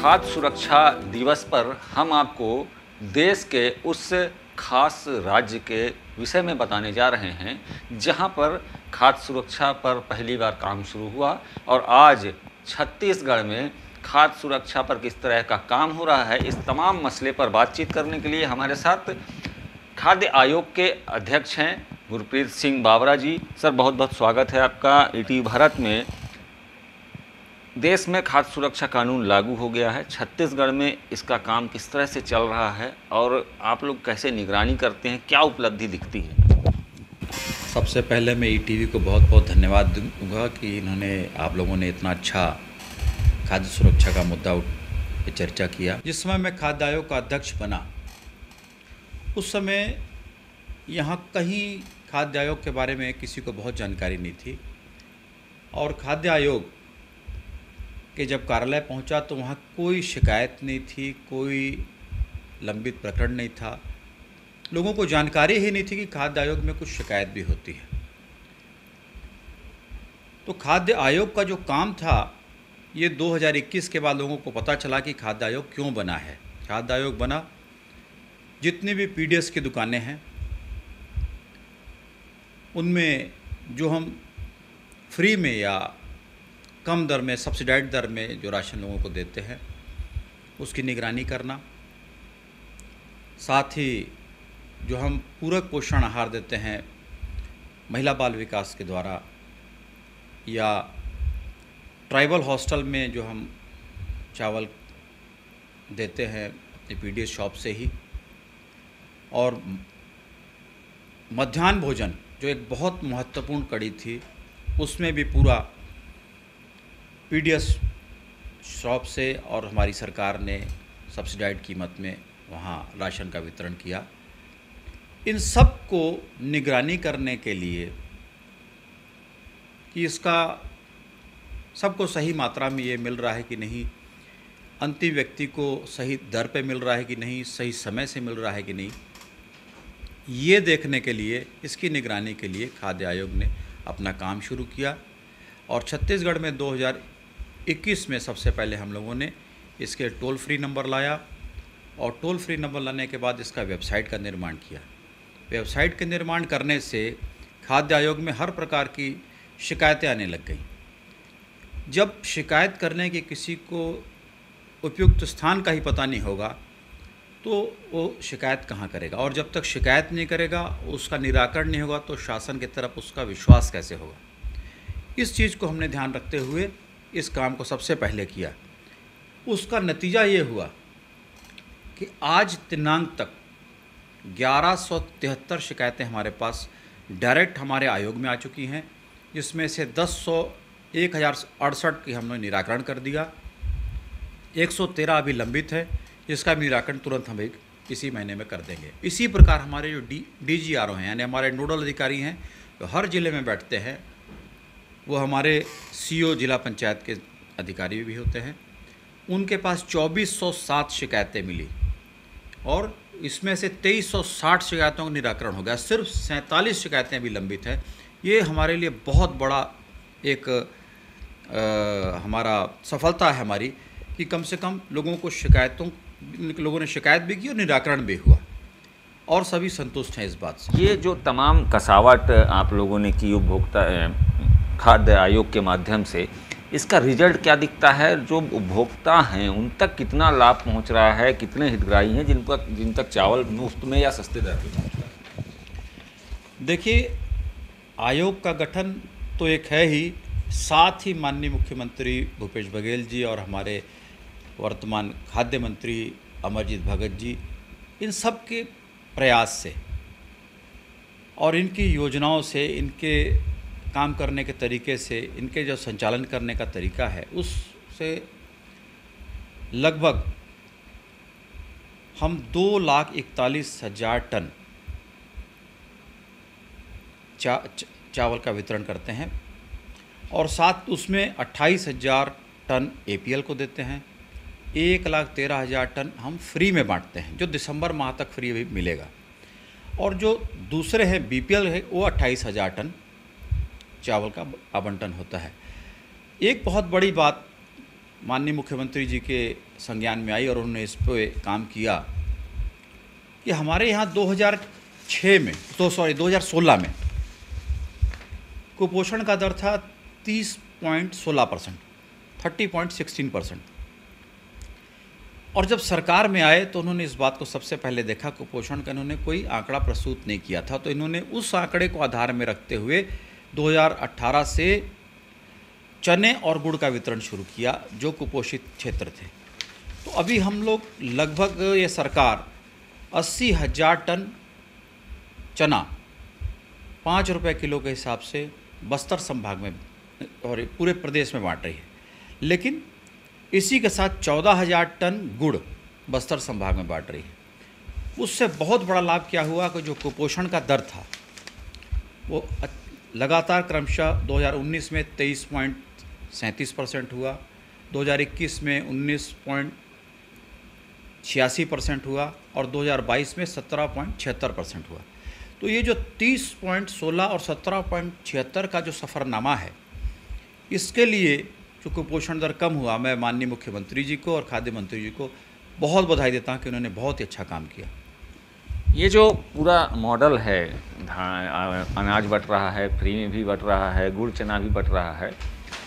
खाद्य सुरक्षा दिवस पर हम आपको देश के उस खास राज्य के विषय में बताने जा रहे हैं जहां पर खाद्य सुरक्षा पर पहली बार काम शुरू हुआ और आज छत्तीसगढ़ में खाद्य सुरक्षा पर किस तरह का काम हो रहा है, इस तमाम मसले पर बातचीत करने के लिए हमारे साथ खाद्य आयोग के अध्यक्ष हैं गुरप्रीत सिंह बाबरा जी। सर, बहुत बहुत स्वागत है आपका। ईटीवी भारत में देश में खाद्य सुरक्षा कानून लागू हो गया है, छत्तीसगढ़ में इसका काम किस तरह से चल रहा है और आप लोग कैसे निगरानी करते हैं, क्या उपलब्धि दिखती है? सबसे पहले मैं ईटीवी को बहुत बहुत धन्यवाद दूंगा कि इन्होंने आप लोगों ने इतना अच्छा खाद्य सुरक्षा का मुद्दा पे चर्चा किया। जिस समय मैं खाद्य आयोग का अध्यक्ष बना उस समय यहाँ कहीं खाद्य आयोग के बारे में किसी को बहुत जानकारी नहीं थी और खाद्य आयोग कि जब कार्यालय पहुंचा तो वहाँ कोई शिकायत नहीं थी, कोई लंबित प्रकरण नहीं था, लोगों को जानकारी ही नहीं थी कि खाद्य आयोग में कुछ शिकायत भी होती है। तो खाद्य आयोग का जो काम था ये 2021 के बाद लोगों को पता चला कि खाद्य आयोग क्यों बना है। खाद्य आयोग बना, जितनी भी पीडीएस की दुकानें हैं उनमें जो हम फ्री में या कम दर में, सब्सिडाइज्ड दर में जो राशन लोगों को देते हैं उसकी निगरानी करना, साथ ही जो हम पूरक पोषण आहार देते हैं महिला बाल विकास के द्वारा या ट्राइबल हॉस्टल में जो हम चावल देते हैं पीडीएस शॉप से ही, और मध्याह्न भोजन जो एक बहुत महत्वपूर्ण कड़ी थी उसमें भी पूरा पीडीएस शॉप से और हमारी सरकार ने सब्सिडाइज्ड कीमत में वहाँ राशन का वितरण किया। इन सब को निगरानी करने के लिए कि इसका सबको सही मात्रा में ये मिल रहा है कि नहीं, अंतिम व्यक्ति को सही दर पे मिल रहा है कि नहीं, सही समय से मिल रहा है कि नहीं, ये देखने के लिए, इसकी निगरानी के लिए खाद्य आयोग ने अपना काम शुरू किया। और छत्तीसगढ़ में 2021 में सबसे पहले हम लोगों ने इसके टोल फ्री नंबर लाया और टोल फ्री नंबर लाने के बाद इसका वेबसाइट का निर्माण किया। वेबसाइट के निर्माण करने से खाद्य आयोग में हर प्रकार की शिकायतें आने लग गई। जब शिकायत करने की किसी को उपयुक्त स्थान का ही पता नहीं होगा तो वो शिकायत कहाँ करेगा, और जब तक शिकायत नहीं करेगा, उसका निराकरण नहीं होगा तो शासन की तरफ उसका विश्वास कैसे होगा। इस चीज़ को हमने ध्यान रखते हुए इस काम को सबसे पहले किया। उसका नतीजा ये हुआ कि आज दिनांक तक 1173 शिकायतें हमारे पास डायरेक्ट हमारे आयोग में आ चुकी हैं, जिसमें से 1068 की हमने निराकरण कर दिया। 113 अभी लंबित है, जिसका निराकरण तुरंत हम इसी महीने में कर देंगे। इसी प्रकार हमारे जो डीजीआरओ हैं, यानी हमारे नोडल अधिकारी हैं, जो हर ज़िले में बैठते हैं, वो हमारे सीओ जिला पंचायत के अधिकारी भी होते हैं। उनके पास 2407 शिकायतें मिली और इसमें से 2360 शिकायतों का निराकरण हो गया। सिर्फ 47 शिकायतें अभी लंबित हैं। ये हमारे लिए बहुत बड़ा एक हमारा सफलता है हमारी कि कम से कम लोगों ने शिकायत भी की और निराकरण भी हुआ और सभी संतुष्ट हैं इस बात से। ये जो तमाम कसावट आप लोगों ने की उपभोक्ता खाद्य आयोग के माध्यम से, इसका रिजल्ट क्या दिखता है? जो उपभोक्ता हैं उन तक कितना लाभ पहुंच रहा है? कितने हितग्राही हैं जिन तक चावल मुफ्त में या सस्ते दर पे पहुंच रहा है? देखिए, आयोग का गठन तो एक है ही, साथ ही माननीय मुख्यमंत्री भूपेश बघेल जी और हमारे वर्तमान खाद्य मंत्री अमरजीत भगत जी, इन सब के प्रयास से और इनकी योजनाओं से, इनके काम करने के तरीके से, इनके जो संचालन करने का तरीका है, उससे लगभग हम 2,41,000 टन चावल का वितरण करते हैं और साथ उसमें 28,000 टन एपीएल को देते हैं। 1,13,000 टन हम फ्री में बांटते हैं, जो दिसंबर माह तक फ्री भी मिलेगा। और जो दूसरे हैं बीपीएल है, वो 28,000 टन चावल का आवंटन होता है। एक बहुत बड़ी बात माननीय मुख्यमंत्री जी के संज्ञान में आई और उन्होंने इस पे काम किया कि हमारे यहाँ 2006 में 2016 में कुपोषण का दर था 30.16%, 30.16%। और जब सरकार में आए तो उन्होंने इस बात को सबसे पहले देखा, कुपोषण का इन्होंने कोई आंकड़ा प्रस्तुत नहीं किया था, तो इन्होंने उस आंकड़े को आधार में रखते हुए 2018 से चने और गुड़ का वितरण शुरू किया जो कुपोषित क्षेत्र थे। तो अभी हम लोग लगभग ये सरकार 80,000 टन चना 5 रुपये किलो के हिसाब से बस्तर संभाग में और पूरे प्रदेश में बांट रही है। लेकिन इसी के साथ 14,000 टन गुड़ बस्तर संभाग में बांट रही है। उससे बहुत बड़ा लाभ क्या हुआ कि जो कुपोषण का दर था वो लगातार क्रमशः 2019 में 23.37% हुआ, 2021 में 19.86% हुआ और 2022 में 17.76% हुआ। तो ये जो 30.16 और 17.76 का जो सफ़रनामा है, इसके लिए जो कुपोषण दर कम हुआ, मैं माननीय मुख्यमंत्री जी को और खाद्य मंत्री जी को बहुत बधाई देता हूँ कि उन्होंने बहुत ही अच्छा काम किया। ये जो पूरा मॉडल है, अनाज बट रहा है, फ्री में भी बट रहा है, गुड़ चना भी बट रहा है,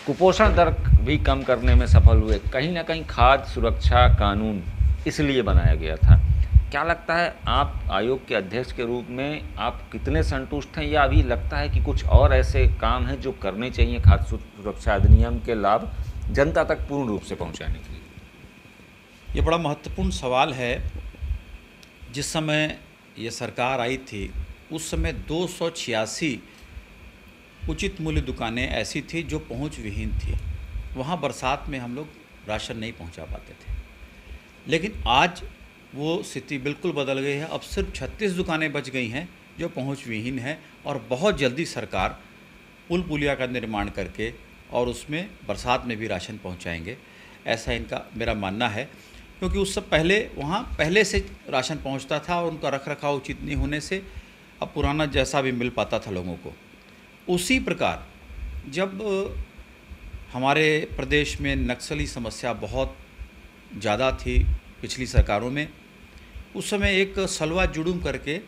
कुपोषण दर भी कम करने में सफल हुए। कहीं ना कहीं खाद्य सुरक्षा कानून इसलिए बनाया गया था। क्या लगता है, आप आयोग के अध्यक्ष के रूप में आप कितने संतुष्ट हैं, या अभी लगता है कि कुछ और ऐसे काम हैं जो करने चाहिए खाद्य सुरक्षा अधिनियम के लाभ जनता तक पूर्ण रूप से पहुंचाने के लिए? ये बड़ा महत्वपूर्ण सवाल है। जिस समय ये सरकार आई थी उस समय 286 उचित मूल्य दुकानें ऐसी थी जो पहुंच विहीन थी। वहाँ बरसात में हम लोग राशन नहीं पहुंचा पाते थे। लेकिन आज वो स्थिति बिल्कुल बदल गई है। अब सिर्फ 36 दुकानें बच गई हैं जो पहुंच विहीन हैं और बहुत जल्दी सरकार पुल पुलिया का निर्माण करके और उसमें बरसात में भी राशन पहुंचाएंगे, ऐसा इनका मेरा मानना है। क्योंकि उससे पहले वहाँ पहले से राशन पहुंचता था और उनका रखरखाव उचित नहीं होने से अब पुराना जैसा भी मिल पाता था लोगों को। उसी प्रकार जब हमारे प्रदेश में नक्सली समस्या बहुत ज़्यादा थी पिछली सरकारों में, उस समय एक सलवा जुड़ूम करके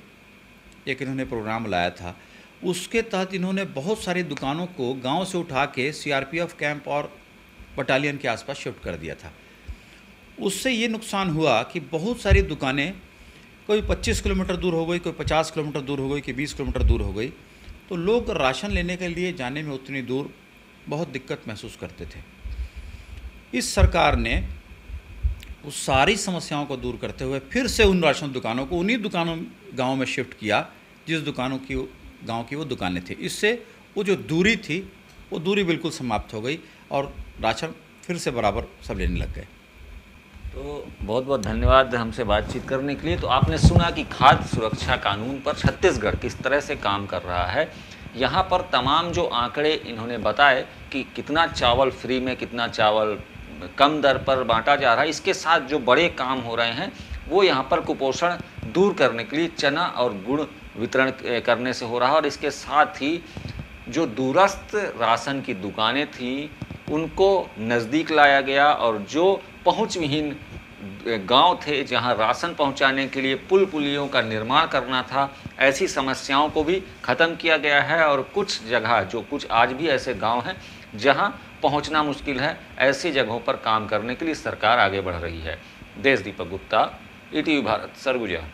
एक इन्होंने प्रोग्राम लाया था। उसके तहत इन्होंने बहुत सारी दुकानों को गांव से उठा के सीआरपीएफ कैंप और बटालियन के आसपास शिफ्ट कर दिया था। उससे ये नुकसान हुआ कि बहुत सारी दुकानें कोई 25 किलोमीटर दूर हो गई, कोई 50 किलोमीटर दूर हो गई, कि 20 किलोमीटर दूर हो गई। तो लोग राशन लेने के लिए जाने में उतनी दूर बहुत दिक्कत महसूस करते थे। इस सरकार ने उस सारी समस्याओं को दूर करते हुए फिर से उन राशन दुकानों को उन्हीं दुकानों गांव में शिफ्ट किया जिस दुकानों की गांव की वो दुकानें थी। इससे वो जो दूरी थी वो दूरी बिल्कुल समाप्त हो गई और राशन फिर से बराबर सब लेने लग गए। तो बहुत बहुत धन्यवाद हमसे बातचीत करने के लिए। तो आपने सुना कि खाद्य सुरक्षा कानून पर छत्तीसगढ़ किस तरह से काम कर रहा है। यहाँ पर तमाम जो आंकड़े इन्होंने बताए कि कितना चावल फ्री में, कितना चावल कम दर पर बांटा जा रहा है, इसके साथ जो बड़े काम हो रहे हैं वो यहाँ पर कुपोषण दूर करने के लिए चना और गुड़ वितरण करने से हो रहा है। और इसके साथ ही जो दूरस्थ राशन की दुकानें थी उनको नज़दीक लाया गया और जो पहुँच विहीन गांव थे जहां राशन पहुंचाने के लिए पुल पुलियों का निर्माण करना था, ऐसी समस्याओं को भी ख़त्म किया गया है। और कुछ जगह जो कुछ आज भी ऐसे गांव हैं जहां पहुंचना मुश्किल है, ऐसी जगहों पर काम करने के लिए सरकार आगे बढ़ रही है। देश दीपक गुप्ता, ईटीवी भारत, सरगुजा।